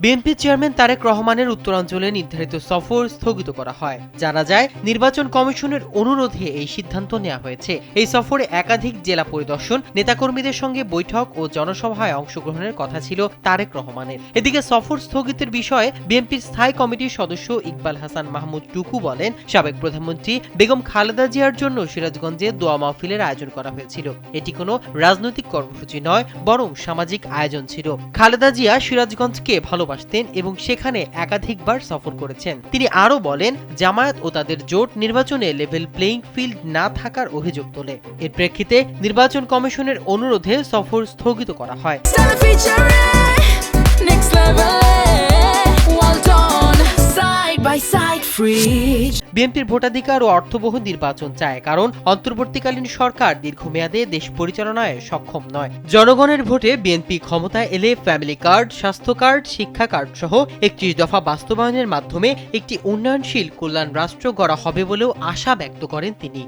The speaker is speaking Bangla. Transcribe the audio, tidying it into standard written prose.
বিএনপি চেয়ারম্যান তারেক রহমানের উত্তরাঞ্চলে নির্ধারিত সফর স্থগিত করা হয়। জানা যায়, নির্বাচন কমিশনের অনুরোধে এই সিদ্ধান্ত নেওয়া হয়েছে। এই সফরে একাধিক জেলা পরিদর্শন, নেতাকর্মীদের সঙ্গে বৈঠক ও জনসভায় অংশগ্রহণের কথা ছিল তারেক রহমানের। এদিকে সফর স্থগিতের বিষয়ে বিএনপির স্থায়ী কমিটির সদস্য ইকবাল হাসান মাহমুদ টুকু বলেন, সাবেক প্রধানমন্ত্রী বেগম খালেদা জিয়ার জন্য সিরাজগঞ্জে দোয়া মাহফিলের আয়োজন করা হয়েছিল। এটি কোনো রাজনৈতিক কর্মসূচি নয়, বরং সামাজিক আয়োজন ছিল। খালেদা জিয়া সিরাজগঞ্জকে ভালোবাসতেন এবং সেখানে একাধিকবার সফর করেছেন। তিনি আরও বলেন, জামায়াত ও তাদের জোট নির্বাচনে লেভেল প্লেইং ফিল্ড না থাকার অভিযোগ তোলে। এর প্রেক্ষিতে নির্বাচন কমিশনের অনুরোধে সফর স্থগিত করা হয়। বিএনপির ভোটাধিকার ও অর্থবহ নির্বাচন চায়, কারণ অন্তর্বর্তীকালীন সরকার দীর্ঘমেয়াদে দেশ পরিচালনায় সক্ষম নয়। জনগণের ভোটে বিএনপি ক্ষমতায় এলে ফ্যামিলি কার্ড, স্বাস্থ্য কার্ড, শিক্ষা কার্ড সহ 31 দফা বাস্তবায়নের মাধ্যমে একটি উন্নয়নশীল কল্যাণ রাষ্ট্র গড়া হবে বলেও আশা ব্যক্ত করেন তিনি।